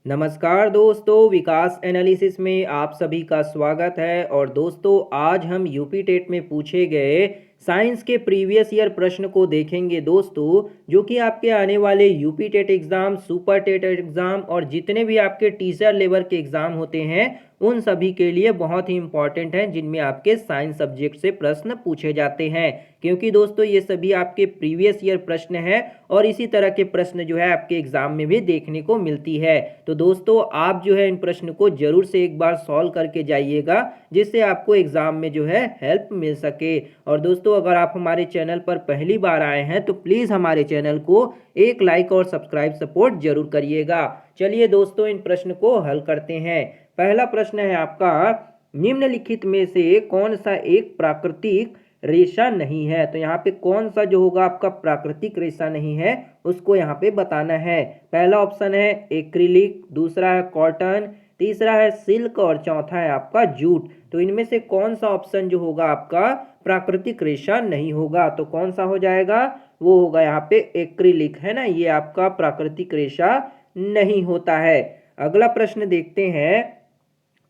नमस्कार दोस्तों, विकास एनालिसिस में आप सभी का स्वागत है। और दोस्तों, आज हम यूपी टेट में पूछे गए साइंस के प्रीवियस ईयर प्रश्न को देखेंगे दोस्तों, जो कि आपके आने वाले UP TET exam, super TET exam और जितने भी आपके टीचर लेवल के एग्ज़ाम होते हैं उन सभी के लिए बहुत ही इंपॉर्टेंट हैं, जिनमें आपके साइंस सब्जेक्ट से प्रश्न पूछे जाते हैं। क्योंकि दोस्तों ये सभी आपके प्रीवियस ईयर प्रश्न हैं और इसी तरह के प्रश्न जो है आपके एग्जाम में भी देखने को मिलती है। तो दोस्तों आप जो है इन प्रश्न को जरूर से एक बार सॉल्व करके जाइएगा, जिससे आपको एग्जाम में जो है हेल्प मिल सके। और दोस्तों अगर आप हमारे चैनल पर पहली बार आए हैं तो प्लीज़ हमारे चैनल को एक लाइक और सब्सक्राइब सपोर्ट जरूर करिएगा। चलिए दोस्तों इन प्रश्न को हल करते हैं। पहला प्रश्न है आपका, निम्नलिखित में से कौन सा एक प्राकृतिक रेशा नहीं है। तो यहाँ पे कौन सा जो होगा आपका प्राकृतिक रेशा नहीं है उसको यहाँ पे बताना है। पहला ऑप्शन है एक्रिलिक, दूसरा है कॉटन, तीसरा है सिल्क और चौथा है आपका जूट। तो इनमें से कौन सा ऑप्शन जो होगा आपका प्राकृतिक रेशा नहीं होगा, तो कौन सा हो जाएगा, वो होगा यहाँ पे एक्रिलिक, है ना। ये आपका प्राकृतिक रेशा नहीं होता है। अगला प्रश्न देखते हैं,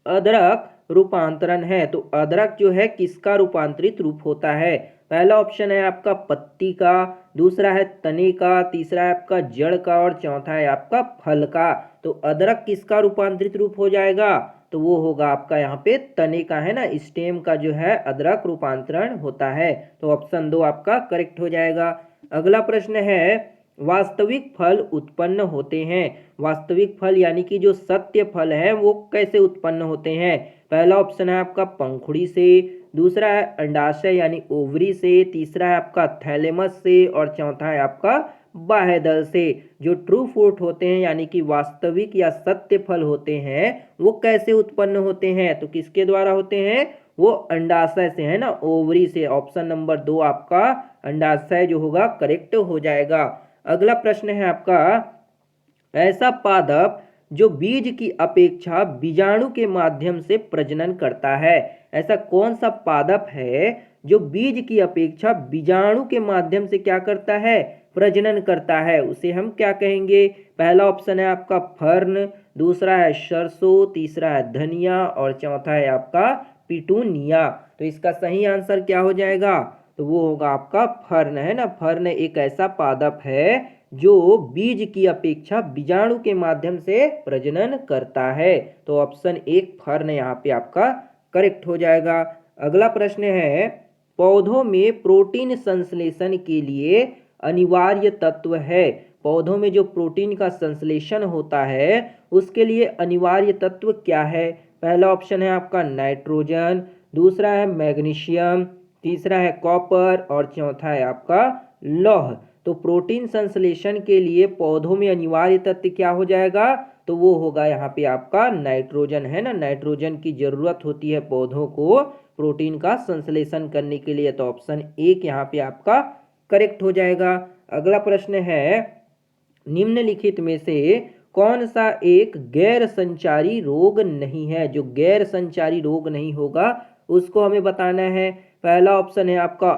अदरक रूपांतरण है। तो अदरक जो है किसका रूपांतरित रूप होता है। पहला ऑप्शन है आपका पत्ती का, दूसरा है तने का, तीसरा है आपका जड़ का और चौथा है आपका फल का। तो अदरक किसका रूपांतरित रूप हो जाएगा, तो वो होगा आपका यहाँ पे तने का, है ना। स्टेम का जो है अदरक रूपांतरण होता है। तो ऑप्शन 2 आपका करेक्ट हो जाएगा। अगला प्रश्न है, वास्तविक फल उत्पन्न होते हैं। वास्तविक फल यानी कि जो सत्य फल है वो कैसे उत्पन्न होते हैं। पहला ऑप्शन है आपका पंखुड़ी से, दूसरा है अंडाशय यानी ओवरी से, तीसरा है आपका थैलेमस से और चौथा है आपका बाह्यदल से। जो ट्रू फ्रूट होते हैं यानी कि वास्तविक या सत्य फल होते हैं वो कैसे उत्पन्न होते हैं, तो किसके द्वारा होते हैं, वो अंडाशय से, है ना, ओवरी से। ऑप्शन नंबर 2 आपका अंडाशय जो होगा करेक्ट हो जाएगा। अगला प्रश्न है आपका, ऐसा पादप जो बीज की अपेक्षा बीजाणु के माध्यम से प्रजनन करता है। ऐसा कौन सा पादप है जो बीज की अपेक्षा बीजाणु के माध्यम से क्या करता है, प्रजनन करता है, उसे हम क्या कहेंगे। पहला ऑप्शन है आपका फर्न, दूसरा है सरसों, तीसरा है धनिया और चौथा है आपका पिटूनिया। तो इसका सही आंसर क्या हो जाएगा, तो वो होगा आपका फर्न, है ना। फर्न एक ऐसा पादप है जो बीज की अपेक्षा बीजाणु के माध्यम से प्रजनन करता है। तो ऑप्शन 1 फर्न यहाँ पे आपका करेक्ट हो जाएगा। अगला प्रश्न है, पौधों में प्रोटीन संश्लेषण के लिए अनिवार्य तत्व है। पौधों में जो प्रोटीन का संश्लेषण होता है उसके लिए अनिवार्य तत्व क्या है। पहला ऑप्शन है आपका नाइट्रोजन, दूसरा है मैग्नीशियम, तीसरा है कॉपर और चौथा है आपका लौह। तो प्रोटीन संश्लेषण के लिए पौधों में अनिवार्य तत्व क्या हो जाएगा, तो वो होगा यहाँ पे आपका नाइट्रोजन, है ना। नाइट्रोजन की जरूरत होती है पौधों को प्रोटीन का संश्लेषण करने के लिए। तो ऑप्शन 1 यहाँ पे आपका करेक्ट हो जाएगा। अगला प्रश्न है, निम्नलिखित में से कौन सा एक गैर संचारी रोग नहीं है। जो गैर संचारी रोग नहीं होगा उसको हमें बताना है। पहला ऑप्शन है आपका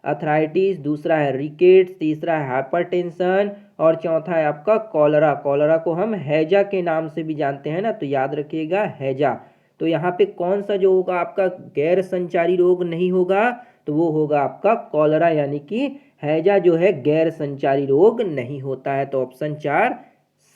अथराइटिस, दूसरा है रिकेट्स, तीसरा है हाइपरटेंशन और चौथा है आपका कॉलरा। कॉलरा को हम हैजा के नाम से भी जानते हैं ना, तो याद रखिएगा हैजा। तो यहाँ पे कौन सा जो होगा आपका गैर संचारी रोग नहीं होगा, तो वो होगा आपका कॉलरा, यानी कि हैजा जो है गैर संचारी रोग नहीं होता है। तो ऑप्शन 4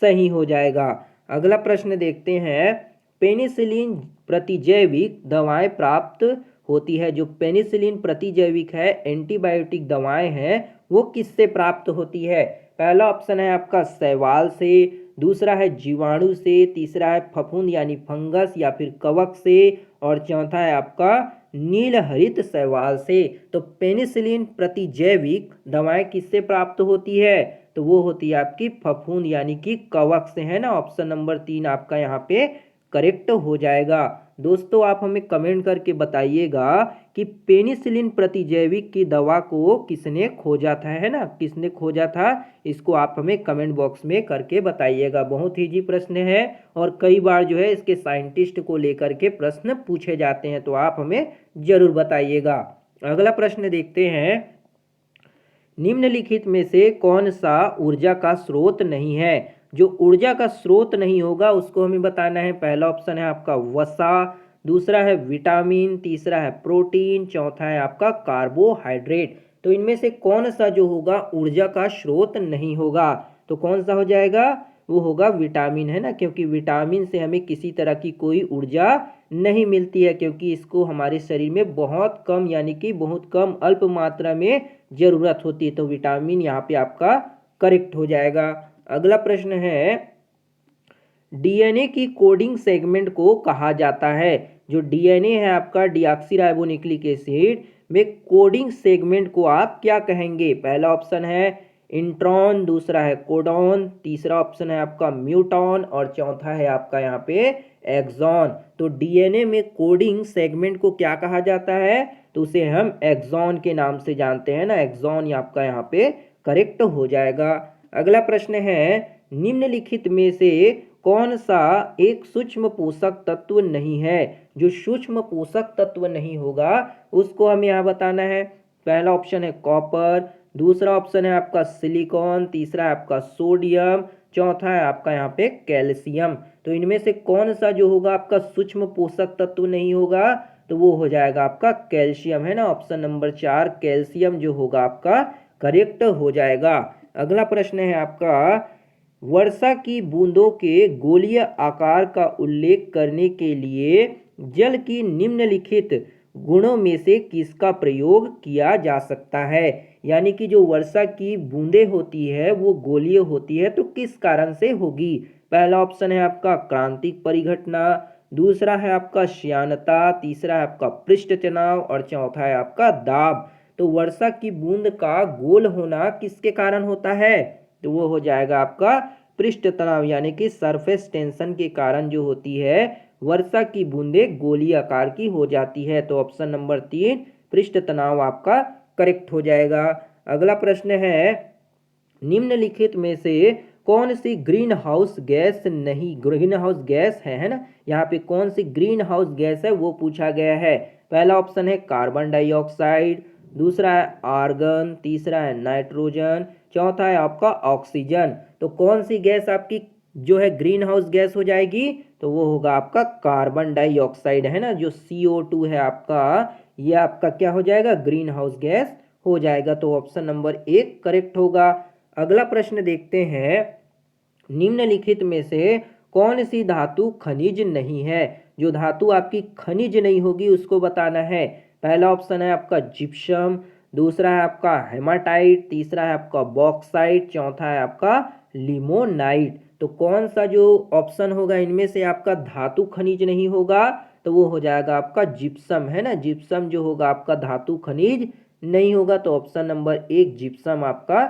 सही हो जाएगा। अगला प्रश्न देखते हैं, पेनिसिलिन प्रतिजैविक दवाएं प्राप्त होती है। जो पेनिसिलिन प्रतिजैविक है, एंटीबायोटिक दवाएं हैं, वो किससे प्राप्त होती है। पहला ऑप्शन है आपका शैवाल से, दूसरा है जीवाणु से, तीसरा है फफूंद यानी फंगस या फिर कवक से और चौथा है आपका नीलहरित शैवाल से। तो पेनिसिलिन प्रतिजैविक दवाएं किससे प्राप्त होती है, तो वो होती है आपकी फफूंद यानी कि कवक से, है ना। ऑप्शन नंबर 3 आपका यहाँ पे करेक्ट हो जाएगा। दोस्तों आप हमें कमेंट करके बताइएगा कि पेनिसिलिन प्रतिजैविक की दवा को किसने खोजा था, है ना, किसने खोजा था, इसको आप हमें कमेंट बॉक्स में करके बताइएगा। बहुत ही इजी प्रश्न है और कई बार जो है इसके साइंटिस्ट को लेकर के प्रश्न पूछे जाते हैं, तो आप हमें जरूर बताइएगा। अगला प्रश्न देखते हैं, निम्नलिखित में से कौन सा ऊर्जा का स्रोत नहीं है। जो ऊर्जा का स्रोत नहीं होगा उसको हमें बताना है। पहला ऑप्शन है आपका वसा, दूसरा है विटामिन, तीसरा है प्रोटीन, चौथा है आपका कार्बोहाइड्रेट। तो इनमें से कौन सा जो होगा ऊर्जा का स्रोत नहीं होगा, तो कौन सा हो जाएगा, वो होगा विटामिन, है ना, क्योंकि विटामिन से हमें किसी तरह की कोई ऊर्जा नहीं मिलती है, क्योंकि इसको हमारे शरीर में बहुत कम यानी कि बहुत कम अल्प मात्रा में ज़रूरत होती है। तो विटामिन यहाँ पे आपका करेक्ट हो जाएगा। अगला प्रश्न है, डीएनए की कोडिंग सेगमेंट को कहा जाता है। जो डीएनए है आपका डीऑक्सीराइबोन्यूक्लिक एसिड में कोडिंग सेगमेंट को आप क्या कहेंगे। पहला ऑप्शन है इंट्रॉन, दूसरा है कोडॉन, तीसरा ऑप्शन है आपका म्यूटॉन और चौथा है आपका यहाँ पे एक्सॉन। तो डीएनए में कोडिंग सेगमेंट को क्या कहा जाता है, तो उसे हम एक्सॉन के नाम से जानते हैं ना, एक्सॉन आपका यहाँ पे करेक्ट हो जाएगा। अगला प्रश्न है, निम्नलिखित में से कौन सा एक सूक्ष्म पोषक तत्व नहीं है। जो सूक्ष्म पोषक तत्व नहीं होगा उसको हमें यहाँ बताना है। पहला ऑप्शन है कॉपर, दूसरा ऑप्शन है आपका सिलिकॉन, तीसरा है आपका सोडियम, चौथा है आपका यहाँ पे कैल्शियम। तो इनमें से कौन सा जो होगा आपका सूक्ष्म पोषक तत्व नहीं होगा, तो वो हो जाएगा आपका कैल्शियम, है ना। ऑप्शन नंबर 4 कैल्शियम जो होगा आपका करेक्ट हो जाएगा। अगला प्रश्न है आपका, वर्षा की बूंदों के गोलीय आकार का उल्लेख करने के लिए जल की निम्नलिखित गुणों में से किसका प्रयोग किया जा सकता है। यानी कि जो वर्षा की बूंदें होती है वो गोलीय होती है, तो किस कारण से होगी। पहला ऑप्शन है आपका क्रांतिक परिघटना, दूसरा है आपका श्यानता, तीसरा है आपका पृष्ठ तनाव और चौथा है आपका दाब। तो वर्षा की बूंद का गोल होना किसके कारण होता है, तो वो हो जाएगा आपका पृष्ठ तनाव यानी कि सरफेस टेंशन के कारण जो होती है वर्षा की बूंदें गोली आकार की हो जाती है। तो ऑप्शन नंबर 3 पृष्ठ तनाव आपका करेक्ट हो जाएगा। अगला प्रश्न है, निम्नलिखित में से कौन सी ग्रीन हाउस गैस नहीं, ग्रीन हाउस गैस है ना, यहाँ पे कौन सी ग्रीन हाउस गैस है वो पूछा गया है। पहला ऑप्शन है कार्बन डाइऑक्साइड, दूसरा है आर्गन, तीसरा है नाइट्रोजन, चौथा है आपका ऑक्सीजन। तो कौन सी गैस आपकी जो है ग्रीन हाउस गैस हो जाएगी, तो वो होगा आपका कार्बन डाइऑक्साइड, है ना। जो CO2 है आपका, ये आपका क्या हो जाएगा, ग्रीन हाउस गैस हो जाएगा। तो ऑप्शन नंबर 1 करेक्ट होगा। अगला प्रश्न देखते हैं, निम्नलिखित में से कौन सी धातु खनिज नहीं है। जो धातु आपकी खनिज नहीं होगी उसको बताना है। पहला ऑप्शन है आपका जिप्सम, दूसरा है आपका हेमाटाइट, तीसरा है आपका बॉक्साइट, चौथा है आपका लिमोनाइट। तो कौन सा जो ऑप्शन होगा इनमें से आपका धातु खनिज नहीं होगा, तो वो हो जाएगा आपका जिप्सम, है ना। जिप्सम जो होगा आपका धातु खनिज नहीं होगा। तो ऑप्शन नंबर 1 जिप्सम आपका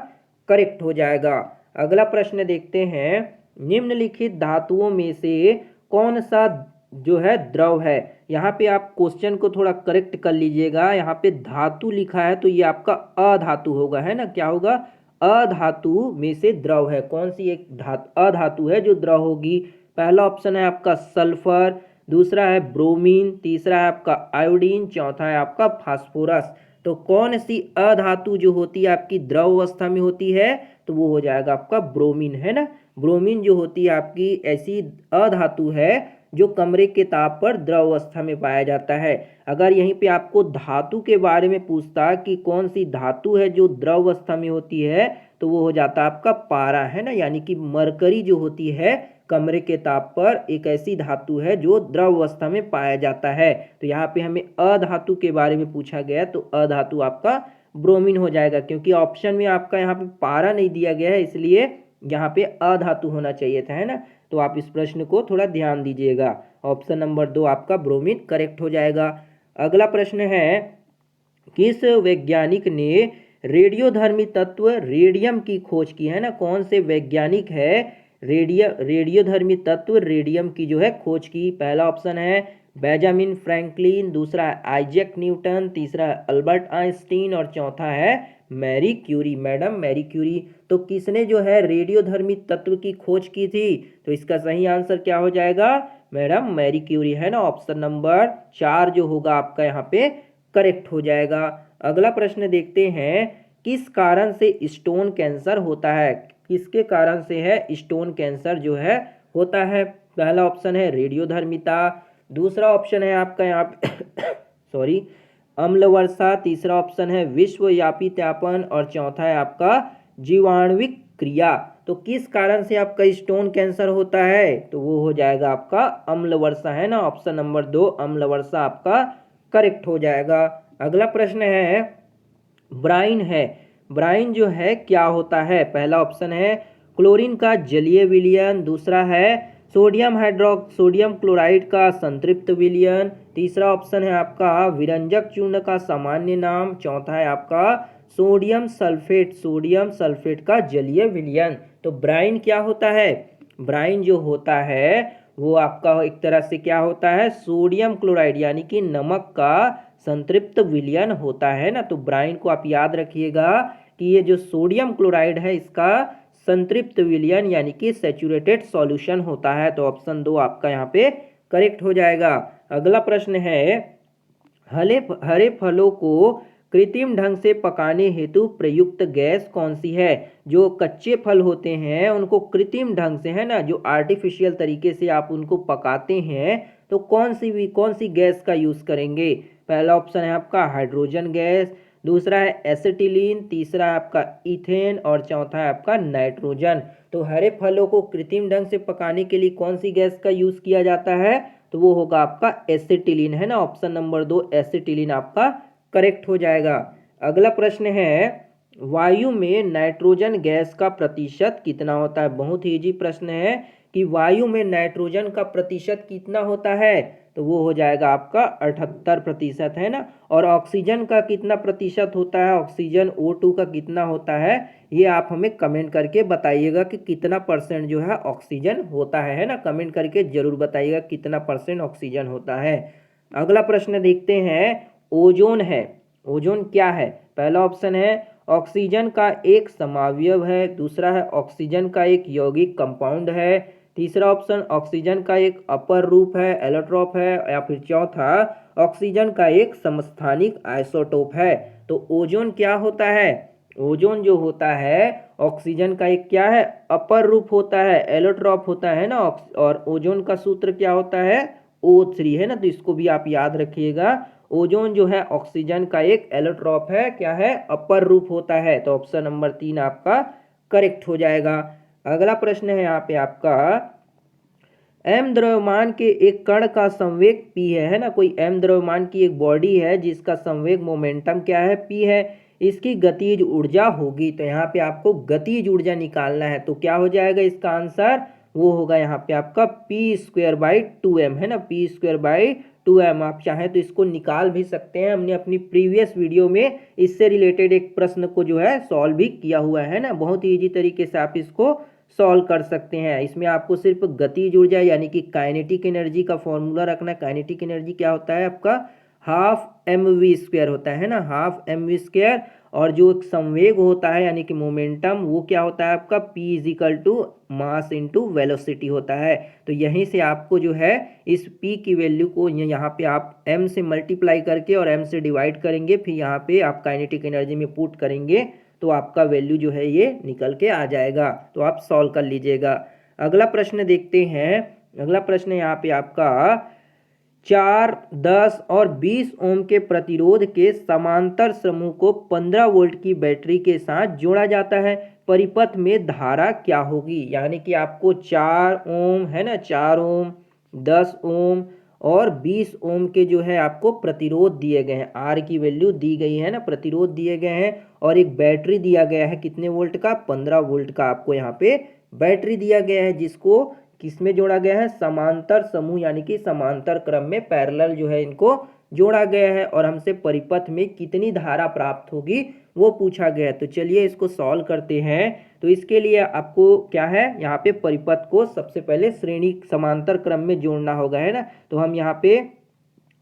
करेक्ट हो जाएगा। अगला प्रश्न देखते हैं, निम्नलिखित धातुओं में से कौन सा जो है द्रव है। यहाँ पे आप क्वेश्चन को थोड़ा करेक्ट कर लीजिएगा। यहाँ पे धातु लिखा है तो ये आपका अधातु होगा, है ना। क्या होगा, अधातु में से द्रव है। कौन सी एक अधातु है जो द्रव होगी। पहला ऑप्शन है आपका सल्फर, दूसरा है ब्रोमीन, तीसरा है आपका आयोडीन, चौथा है आपका फास्फोरस। तो कौन सी अधातु जो होती है आपकी द्रव अवस्था में होती है, तो वो हो जाएगा आपका ब्रोमीन, है ना। ब्रोमीन जो होती है आपकी ऐसी अधातु है जो कमरे के ताप पर द्रव अवस्था में पाया जाता है। अगर यहीं पे आपको धातु के बारे में पूछता कि कौन सी धातु है जो द्रव अवस्था में होती है, तो वो हो जाता आपका पारा, है ना। यानी कि मरकरी जो होती है कमरे के ताप पर एक ऐसी धातु है जो द्रव अवस्था में पाया जाता है। तो यहाँ पे हमें अधातु के बारे में पूछा गया, तो अधातु आपका ब्रोमीन हो जाएगा, क्योंकि ऑप्शन में आपका यहाँ पे पारा नहीं दिया गया है, इसलिए यहाँ पे अधातु होना चाहिए था, है ना। तो आप इस प्रश्न को थोड़ा ध्यान दीजिएगा। ऑप्शन नंबर 2 आपका ब्रोमीन करेक्ट हो जाएगा। अगला प्रश्न है, किस वैज्ञानिक ने रेडियोधर्मी तत्व रेडियम की खोज की, है ना। कौन से वैज्ञानिक है रेडियोधर्मी तत्व रेडियम की जो है खोज की। पहला ऑप्शन है बेंजामिन फ्रैंकलिन, दूसरा है आइजैक न्यूटन, तीसरा है अल्बर्ट आइंस्टीन और चौथा है Marie Curie, Madame Marie Curie. तो किसने जो है रेडियोधर्मी तत्व की खोज की थी, तो इसका सही आंसर क्या हो जाएगा, मैडम मैरी क्यूरी, है ना। ऑप्शन नंबर 4 जो होगा आपका यहाँ पे करेक्ट हो जाएगा। अगला प्रश्न देखते हैं, किस कारण से स्टोन कैंसर होता है। किसके कारण से है स्टोन कैंसर जो है होता है? पहला ऑप्शन है रेडियोधर्मिता, दूसरा ऑप्शन है आपका यहाँ पे सॉरी अम्ल वर्षा, तीसरा ऑप्शन है विश्वव्यापी त्यापन और चौथा है आपका जीवाणुविक क्रिया। तो किस कारण से आपका स्टोन कैंसर होता है? तो वो हो जाएगा आपका अम्ल वर्षा, है ना। ऑप्शन नंबर 2 अम्ल वर्षा आपका करेक्ट हो जाएगा। अगला प्रश्न है ब्राइन है, ब्राइन जो है क्या होता है? पहला ऑप्शन है क्लोरीन का जलीय विलयन, दूसरा है सोडियम क्लोराइड का संतृप्त विलयन, तीसरा ऑप्शन है आपका विरंजक चूर्ण का सामान्य नाम, चौथा है आपका सोडियम सल्फेट का जलीय विलयन। तो ब्राइन क्या होता है? ब्राइन जो होता है वो आपका एक तरह से क्या होता है, सोडियम क्लोराइड यानी कि नमक का संतृप्त विलयन होता है ना। तो ब्राइन को आप याद रखिएगा कि ये जो सोडियम क्लोराइड है इसका संतृप्त विलयन यानी कि सैचुरेटेड सॉल्यूशन होता है। तो ऑप्शन 2 आपका यहाँ पे करेक्ट हो जाएगा। अगला प्रश्न है हरे फलों को कृत्रिम ढंग से पकाने हेतु प्रयुक्त गैस कौन सी है? जो कच्चे फल होते हैं उनको कृत्रिम ढंग से, है ना, जो आर्टिफिशियल तरीके से आप उनको पकाते हैं तो कौन सी गैस का यूज करेंगे? पहला ऑप्शन है आपका हाइड्रोजन गैस, दूसरा है एसिटिलीन, तीसरा है आपका इथेन और चौथा है आपका नाइट्रोजन। तो हरे फलों को कृत्रिम ढंग से पकाने के लिए कौन सी गैस का यूज किया जाता है? तो वो होगा आपका एसिटिलीन, है ना। ऑप्शन नंबर 2 एसिटिलीन आपका करेक्ट हो जाएगा। अगला प्रश्न है वायु में नाइट्रोजन गैस का प्रतिशत कितना होता है? बहुत ही इजी प्रश्न है कि वायु में नाइट्रोजन का प्रतिशत कितना होता है? तो वो हो जाएगा आपका 78%, है ना। और ऑक्सीजन का कितना प्रतिशत होता है? ऑक्सीजन O2 का कितना होता है? ये आप हमें कमेंट करके बताइएगा कि कितना परसेंट जो है ऑक्सीजन होता है ना। कमेंट करके जरूर बताइएगा कितना परसेंट ऑक्सीजन होता है। अगला प्रश्न देखते हैं ओजोन है, ओजोन क्या है? पहला ऑप्शन है ऑक्सीजन का एक समावयव है, दूसरा है ऑक्सीजन का एक यौगिक कंपाउंड है, तीसरा ऑप्शन ऑक्सीजन का एक अपर रूप है, एलोट्रॉप है, या फिर चौथा ऑक्सीजन का एक समस्थानिक आइसोटोप है। तो ओजोन क्या होता है? ओजोन जो होता है ऑक्सीजन का एक क्या है, अपर रूप होता है, एलोट्रॉप होता है ना। और ओजोन का सूत्र क्या होता है? O3, है ना। तो इसको भी आप याद रखिएगा। ओजोन जो है ऑक्सीजन का एक एलोट्रॉप है, क्या है, अपर रूप होता है। तो ऑप्शन नंबर 3 आपका करेक्ट हो जाएगा। अगला प्रश्न है यहाँ पे आपका एम द्रव्यमान के एक कण का संवेग p है ना। कोई एम द्रव्यमान की एक बॉडी है जिसका संवेग मोमेंटम क्या है, p है। इसकी गतिज ऊर्जा होगी, तो यहाँ पे आपको गतिज ऊर्जा निकालना है। तो क्या हो जाएगा इसका आंसर? वो होगा यहाँ पे आपका p²/2m, है ना। p²/2m। आप चाहें तो इसको निकाल भी सकते हैं, हमने अपनी प्रीवियस वीडियो में इससे रिलेटेड एक प्रश्न को जो है सॉल्व भी किया हुआ है ना। बहुत ही ईजी तरीके से आप इसको सॉल्व कर सकते हैं। इसमें आपको सिर्फ गतिज ऊर्जा यानी कि काइनेटिक एनर्जी का फॉर्मूला रखना है। काइनेटिक एनर्जी क्या होता है आपका? ½ mv² होता है ना, ½ mv²। और जो एक संवेग होता है यानी कि मोमेंटम, वो क्या होता है आपका? p मास इंटू वेलोसिटी होता है। तो यहीं से आपको जो है इस p की वैल्यू को यहाँ पे आप m से मल्टीप्लाई करके और m से डिवाइड करेंगे, फिर यहाँ पे आप काइनेटिक एनर्जी में पुट करेंगे तो आपका वैल्यू जो है ये निकल के आ जाएगा। तो आप सॉल्व कर लीजिएगा। अगला प्रश्न देखते हैं। अगला प्रश्न यहाँ पे आपका 4, 10 और 20 ओम के प्रतिरोध के समांतर समूह को 15 वोल्ट की बैटरी के साथ जोड़ा जाता है। परिपथ में धारा क्या होगी? यानी कि आपको 4 ओम, है ना, 4 ओम, 10 ओम और 20 ओम के जो है आपको प्रतिरोध दिए गए हैं। आर की वैल्यू दी गई है ना, प्रतिरोध दिए गए हैं और एक बैटरी दिया गया है कितने वोल्ट का? 15 वोल्ट का आपको यहाँ पे बैटरी दिया गया है, जिसको किसमें जोड़ा गया है? समांतर समूह यानी कि समांतर क्रम में पैरेलल जो है इनको जोड़ा गया है। और हमसे परिपथ में कितनी धारा प्राप्त होगी वो पूछा गया है। तो चलिए इसको सॉल्व करते हैं। तो इसके लिए आपको क्या है, यहाँ पे परिपथ को सबसे पहले श्रेणी समांतर क्रम में जोड़ना होगा, है ना। तो हम यहाँ पे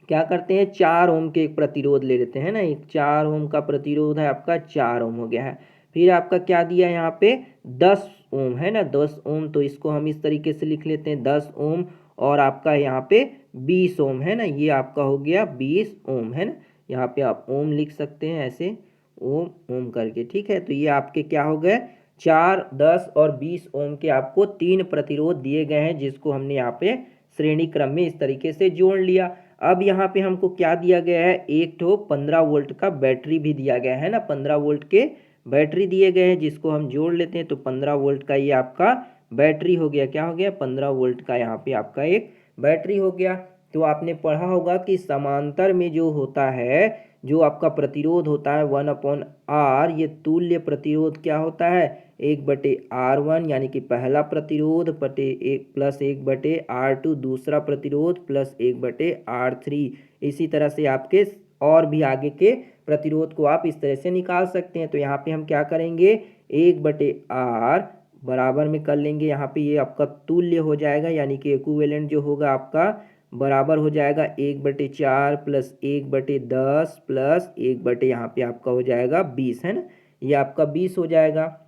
क्या करते हैं, 4 ओम के एक प्रतिरोध ले लेते हैं ना। एक 4 ओम का प्रतिरोध है आपका, 4 ओम हो गया है। फिर आपका क्या दिया है यहाँ पे? 10 ओम, है ना, 10 ओम। तो इसको हम इस तरीके से लिख लेते हैं 10 ओम। और आपका यहाँ पे 20 ओम, है ना, ये आपका हो गया 20 ओम, है ना। यहाँ पे आप ओम लिख सकते हैं ऐसे, ओम ओम करके, ठीक है। तो ये आपके क्या हो गए? 4, 10 और 20 ओम के आपको 3 प्रतिरोध दिए गए हैं, जिसको हमने यहाँ पे श्रेणी क्रम में इस तरीके से जोड़ लिया। अब यहाँ पे हमको क्या दिया गया है, एक तो 15 वोल्ट का बैटरी भी दिया गया है ना, 15 वोल्ट के बैटरी दिए गए हैं, जिसको हम जोड़ लेते हैं तो 15 वोल्ट का ये आपका बैटरी हो गया। क्या हो गया, 15 वोल्ट का यहाँ पे आपका एक बैटरी हो गया। तो आपने पढ़ा होगा कि समांतर में जो होता है, जो आपका प्रतिरोध होता है 1/R, ये तुल्य प्रतिरोध क्या होता है, 1/R1 यानी कि पहला प्रतिरोध बटे 1+1/R2 दूसरा प्रतिरोध प्लस 1/R3। इसी तरह से आपके और भी आगे के प्रतिरोध को आप इस तरह से निकाल सकते हैं। तो यहाँ पे हम क्या करेंगे, 1/R बराबर में कर लेंगे, यहाँ पे ये आपका तुल्य हो जाएगा, यानी कि इक्विवेलेंट जो होगा आपका बराबर हो जाएगा 1/4 प्लस 1/10 प्लस 1 यहाँ पे आपका हो जाएगा 20, है ना, ये आपका 20 हो जाएगा।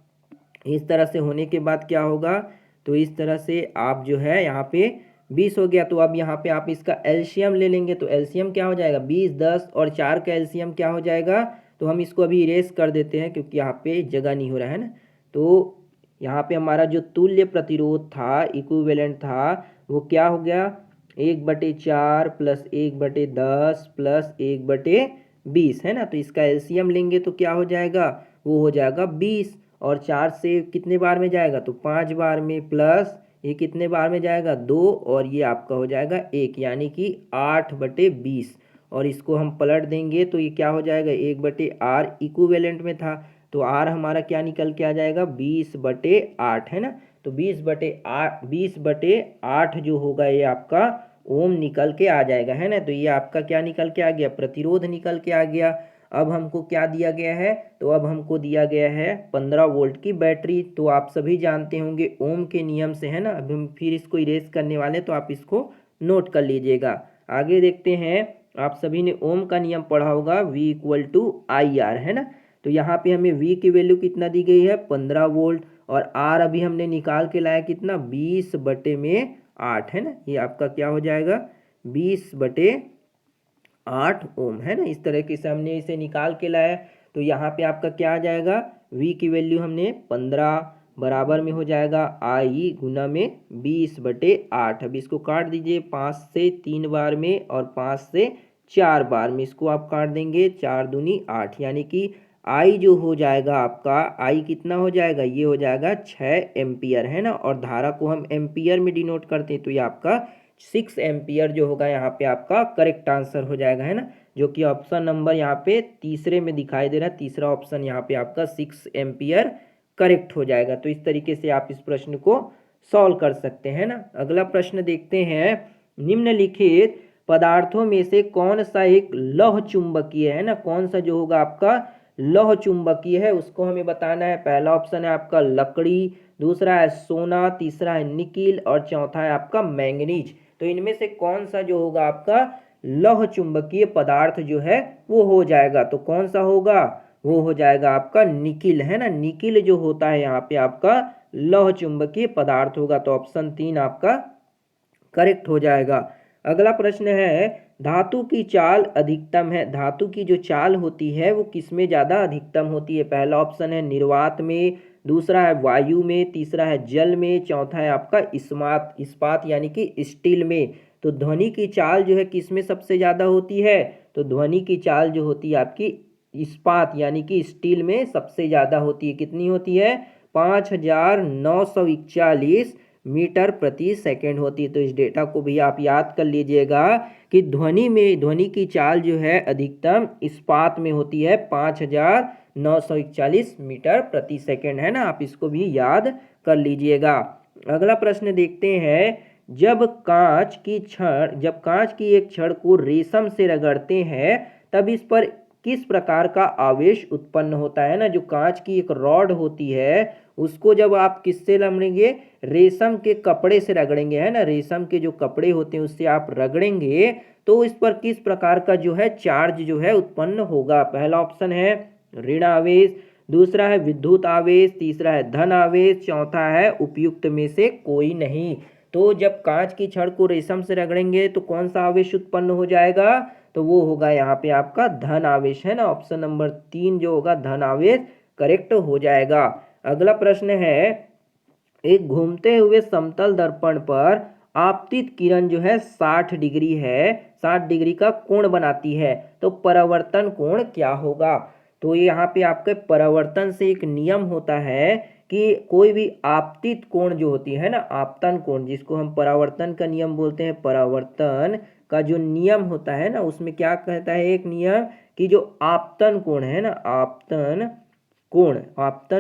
इस तरह से होने के बाद क्या होगा, तो इस तरह से आप जो है यहाँ पे 20 हो गया। तो अब यहाँ पे आप इसका एलसीएम ले लेंगे, तो एलसीएम क्या हो जाएगा, 20, 10 और 4 का एलसीएम क्या हो जाएगा, तो हम इसको अभी इरेज कर देते हैं क्योंकि यहाँ पे जगह नहीं हो रहा है ना। तो यहाँ पे हमारा जो तुल्य प्रतिरोध था, इक्विवेलेंट था, वो क्या हो गया, 1/4 प्लस 1/10 प्लस 1/20, है ना। तो इसका एलसीएम लेंगे तो क्या हो जाएगा, वो हो जाएगा 20, और 4 से कितने बार में जाएगा, तो 5 बार में, प्लस ये कितने बार में जाएगा, 2, और ये आपका हो जाएगा 1, यानी कि 8/20। और इसको हम पलट देंगे तो ये क्या हो जाएगा, 1/R इक्विवेलेंट में था, तो R हमारा क्या निकल के आ जाएगा, 20/8, है ना। तो 20/8 जो होगा ये आपका ओम निकल के आ जाएगा, है ना। तो ये आपका क्या निकल के आ गया, प्रतिरोध निकल के आ गया। अब हमको क्या दिया गया है, तो अब हमको दिया गया है 15 वोल्ट की बैटरी। तो आप सभी जानते होंगे ओम के नियम से, है ना। अब हम फिर इसको इरेज करने वाले, तो आप इसको नोट कर लीजिएगा। आगे देखते हैं, आप सभी ने ओम का नियम पढ़ा होगा, V=IR, है ना। तो यहाँ पे हमें V की वैल्यू कितना दी गई है, 15 वोल्ट, और R अभी हमने निकाल के लाया कितना, 20/8, है ना। ये आपका क्या हो जाएगा, 20/8 ओम, है ना। इस तरीके से हमने इसे निकाल के लाया। तो यहाँ पे आपका क्या आ जाएगा, V की वैल्यू हमने 15 बराबर में हो जाएगा I गुना में 20/8। अब इसको काट दीजिए, 5 से 3 बार में और 5 से 4 बार में, इसको आप काट देंगे, 4 दूनी 8, यानी कि I जो हो जाएगा आपका, I कितना हो जाएगा, ये हो जाएगा 6 एम्पियर, है ना। और धारा को हम एम्पियर में डिनोट करते हैं, तो ये आपका 6 एम्पियर जो होगा यहाँ पे आपका करेक्ट आंसर हो जाएगा, है ना। जो कि ऑप्शन नंबर यहाँ पे तीसरे में दिखाई दे रहा है, तीसरा ऑप्शन यहाँ पे आपका 6 एम्पियर करेक्ट हो जाएगा। तो इस तरीके से आप इस प्रश्न को सॉल्व कर सकते हैं ना। अगला प्रश्न देखते हैं, निम्नलिखित पदार्थों में से कौन सा एक लौह चुंबकीय है ना, कौन सा जो होगा आपका लौह चुंबकीय है, उसको हमें बताना है। पहला ऑप्शन है आपका लकड़ी, दूसरा है सोना, तीसरा है निकिल और चौथा है आपका मैंगनीज। तो इनमें से कौन सा जो होगा आपका लौह चुंबकीय पदार्थ जो है वो हो जाएगा, तो कौन सा होगा, वो हो जाएगा आपका निकिल, है ना। निकिल जो होता है यहाँ पे आपका लौह चुंबकीय पदार्थ होगा। तो ऑप्शन 3 आपका करेक्ट हो जाएगा। अगला प्रश्न है, धातु की चाल अधिकतम है, धातु की जो चाल होती है वो किसमें ज़्यादा अधिकतम होती है। पहला ऑप्शन है निर्वात में, दूसरा है वायु में, तीसरा है जल में, चौथा है आपका इस्पात इस्पात यानी कि स्टील में। तो ध्वनि की चाल जो है किसमें सबसे ज़्यादा होती है, तो ध्वनि की चाल जो होती है आपकी इस्पात यानी कि स्टील में सबसे ज़्यादा होती है। कितनी होती है, 5941 मीटर प्रति सेकंड होती है। तो इस डेटा को भी आप याद कर लीजिएगा कि ध्वनि की चाल जो है अधिकतम इस्पात में होती है 5941 मीटर प्रति सेकंड, है ना। आप इसको भी याद कर लीजिएगा। अगला प्रश्न देखते हैं, जब कांच की एक छड़ को रेशम से रगड़ते हैं तब इस पर किस प्रकार का आवेश उत्पन्न होता है ना। जो कांच की एक रॉड होती है उसको जब आप किससे रगड़ेंगे, रेशम के कपड़े से रगड़ेंगे, है ना। रेशम के जो कपड़े होते हैं उससे आप रगड़ेंगे तो इस पर किस प्रकार का जो है चार्ज जो है उत्पन्न होगा। पहला ऑप्शन है ऋण आवेश, दूसरा है विद्युत आवेश, तीसरा है धन आवेश, चौथा है उपयुक्त में से कोई नहीं। तो जब कांच की छड़ को रेशम से रगड़ेंगे तो कौन सा आवेश उत्पन्न हो जाएगा, तो वो होगा यहाँ पे आपका धन आवेश, है ना। ऑप्शन नंबर 3 जो होगा धन आवेश करेक्ट हो जाएगा। अगला प्रश्न है, एक घूमते हुए समतल दर्पण पर आपतित किरण जो है 60 डिग्री है, 60 डिग्री का कोण बनाती है, तो परावर्तन कोण क्या होगा? तो ये यहाँ पे आपके परावर्तन से एक नियम होता है कि कोई भी आपतित कोण जो होती है ना, आपतन कोण जिसको हम परावर्तन का नियम बोलते हैं, परावर्तन का जो नियम होता है ना, उसमें क्या कहता है एक नियम कि जो आपतन कोण है ना, आपतन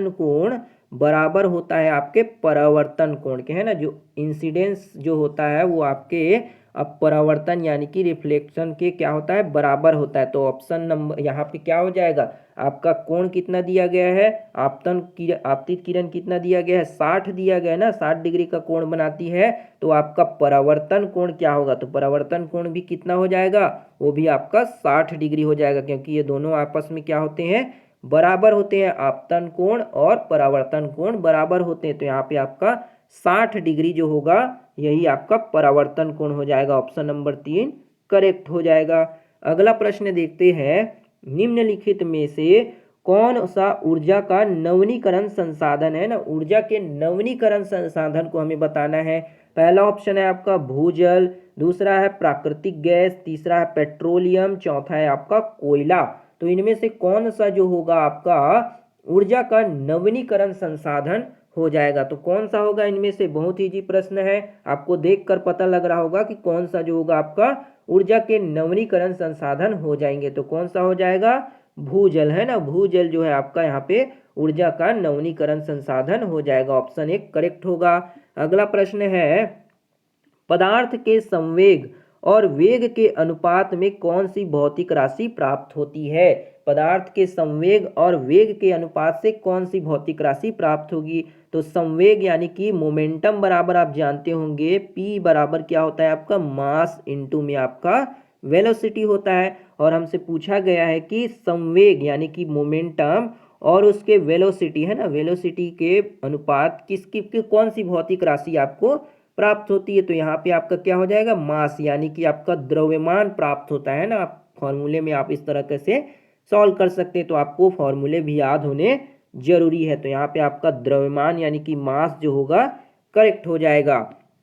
कोण बराबर होता है आपके परावर्तन कोण के, है ना। जो इंसिडेंस जो होता है वो आपके अब परावर्तन यानी कि रिफ्लेक्शन के क्या होता है, बराबर होता है। तो ऑप्शन नंबर यहाँ पे क्या हो जाएगा, आपका कोण कितना दिया गया है, आपतित किरण कितना दिया गया है, 60 दिया गया है ना, 60 डिग्री का कोण बनाती है। तो आपका परावर्तन कोण क्या होगा, तो परावर्तन कोण भी कितना हो जाएगा, वो भी आपका 60 डिग्री हो जाएगा, क्योंकि ये दोनों आपस में क्या होते हैं, बराबर होते हैं। आपतन कोण और परावर्तन कोण बराबर होते हैं, तो यहाँ पे आपका 60 डिग्री जो होगा यही आपका परावर्तन कोण हो जाएगा। ऑप्शन नंबर 3 करेक्ट हो जाएगा। अगला प्रश्न देखते हैं, निम्नलिखित में से कौन सा ऊर्जा का नवीनीकरण संसाधन है ना, ऊर्जा के नवीनीकरण संसाधन को हमें बताना है। पहला ऑप्शन है आपका भूजल, दूसरा है प्राकृतिक गैस, तीसरा है पेट्रोलियम, चौथा है आपका कोयला। तो इनमें से कौन सा जो होगा आपका ऊर्जा का नवीनीकरण संसाधन हो जाएगा, तो कौन सा होगा इनमें से? बहुत इजी प्रश्न है, आपको देखकर पता लग रहा होगा कि कौन सा जो होगा आपका ऊर्जा के नवीनीकरण संसाधन हो जाएंगे। तो कौन सा हो जाएगा, भूजल, है ना। भूजल जो है आपका यहाँ पे ऊर्जा का नवीनीकरण संसाधन हो जाएगा। ऑप्शन 1 करेक्ट होगा। अगला प्रश्न है, पदार्थ के संवेग और वेग के अनुपात में कौन सी भौतिक राशि प्राप्त होती है? पदार्थ के संवेग और वेग के अनुपात से कौन सी भौतिक राशि प्राप्त होगी? तो संवेग यानी कि मोमेंटम बराबर आप जानते होंगे, p बराबर क्या होता है आपका, मास इंटू में आपका वेलोसिटी होता है। और हमसे पूछा गया है कि संवेग यानी कि मोमेंटम और उसके वेलोसिटी, है ना, वेलोसिटी के अनुपात किसकी कौन सी भौतिक राशि आपको प्राप्त होती है? तो यहाँ पे आपका क्या हो जाएगा, मास यानी कि आपका द्रव्यमान प्राप्त होता है ना। आप फॉर्मूले में आप इस तरह से सॉल्व कर सकते हैं, तो आपको फॉर्मूले भी याद होने जरूरी है। तो यहाँ पे आपका द्रव्यमान यानी कि मास जो होगा करेक्ट हो जाएगा।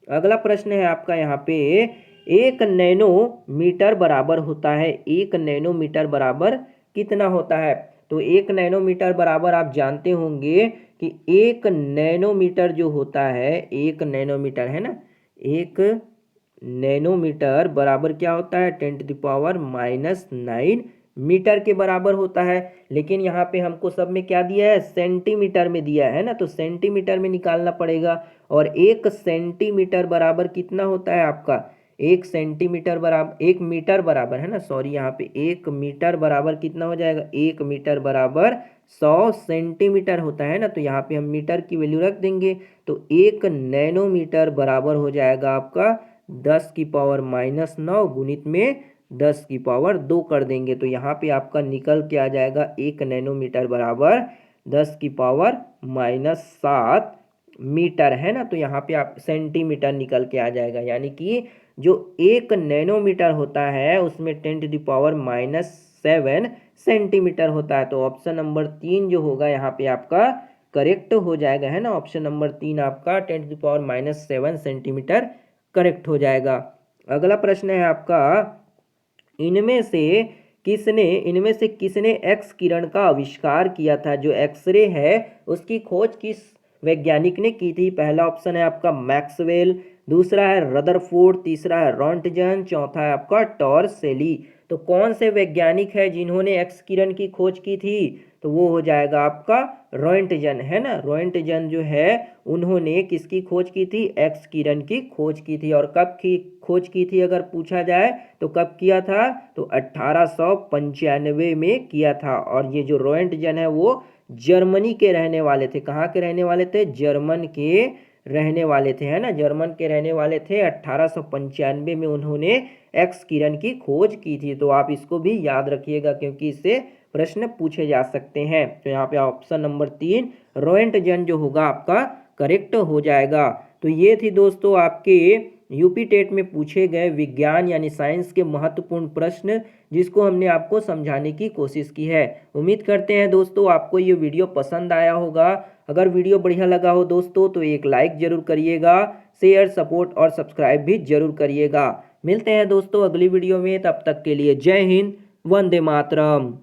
अगला प्रश्न है आपका यहाँ पे, 1 नैनोमीटर बराबर होता है, 1 नैनोमीटर बराबर कितना होता है? तो 1 नैनोमीटर बराबर आप जानते होंगे कि 1 नैनोमीटर जो होता है, 1 नैनोमीटर, है ना, 1 नैनोमीटर बराबर क्या होता है, 10⁻⁹ मीटर के बराबर होता है। लेकिन यहाँ पे हमको सब में क्या दिया है, सेंटीमीटर में दिया है ना, तो सेंटीमीटर में निकालना पड़ेगा। और 1 सेंटीमीटर बराबर कितना होता है आपका, 1 सेंटीमीटर बराबर 1 मीटर बराबर, है ना, सॉरी, यहाँ पे 1 मीटर बराबर कितना हो जाएगा, 1 मीटर बराबर 100 सेंटीमीटर होता है ना। तो यहाँ पे हम मीटर की वैल्यू रख देंगे, तो 1 नैनोमीटर बराबर हो जाएगा आपका 10⁻⁹ गुणित में 10⁻² कर देंगे। तो यहाँ पे आपका निकल के आ जाएगा 1 नैनोमीटर बराबर 10⁻⁷ मीटर, है ना। तो यहाँ पे आप सेंटीमीटर निकल के आ जाएगा, यानी कि जो 1 नैनोमीटर होता है उसमें 10⁻⁷ सेंटीमीटर होता है। तो ऑप्शन नंबर 3 जो होगा यहाँ पे आपका करेक्ट हो जाएगा, है ना। ऑप्शन नंबर 3 आपका 10⁻⁷ सेंटीमीटर करेक्ट हो जाएगा। अगला प्रश्न है आपका, इनमें से किसने एक्स किरण का आविष्कार किया था? जो एक्सरे है उसकी खोज किस वैज्ञानिक ने की थी? पहला ऑप्शन है आपका मैक्सवेल, दूसरा है रदरफोर्ड, तीसरा है रॉन्टजन, चौथा है आपका टॉरसेली। तो कौन से वैज्ञानिक है जिन्होंने एक्स किरण की खोज की थी? तो वो हो जाएगा आपका रॉन्टजन, है ना। रॉन्टजन जो है उन्होंने किसकी खोज की थी, एक्स किरण की खोज की थी। और कब की खोज की थी अगर पूछा जाए तो कब किया था? तो 1895 में किया था। और ये जो रॉन्टजन है वो जर्मनी के रहने वाले थे। कहाँ के रहने वाले थे? जर्मन के रहने वाले थे, है ना, जर्मन के रहने वाले थे। 1895 में उन्होंने एक्स किरण की खोज की थी। तो आप इसको भी याद रखिएगा क्योंकि इससे प्रश्न पूछे जा सकते हैं। तो यहाँ पे ऑप्शन नंबर 3 रॉन्टजन जो होगा आपका करेक्ट हो जाएगा। तो ये थी दोस्तों आपके यूपी टेट में पूछे गए विज्ञान यानी साइंस के महत्वपूर्ण प्रश्न, जिसको हमने आपको समझाने की कोशिश की है। उम्मीद करते हैं दोस्तों आपको ये वीडियो पसंद आया होगा। अगर वीडियो बढ़िया लगा हो दोस्तों तो एक लाइक ज़रूर करिएगा, शेयर, सपोर्ट और सब्सक्राइब भी ज़रूर करिएगा। मिलते हैं दोस्तों अगली वीडियो में, तब तक के लिए जय हिंद, वंदे मातरम।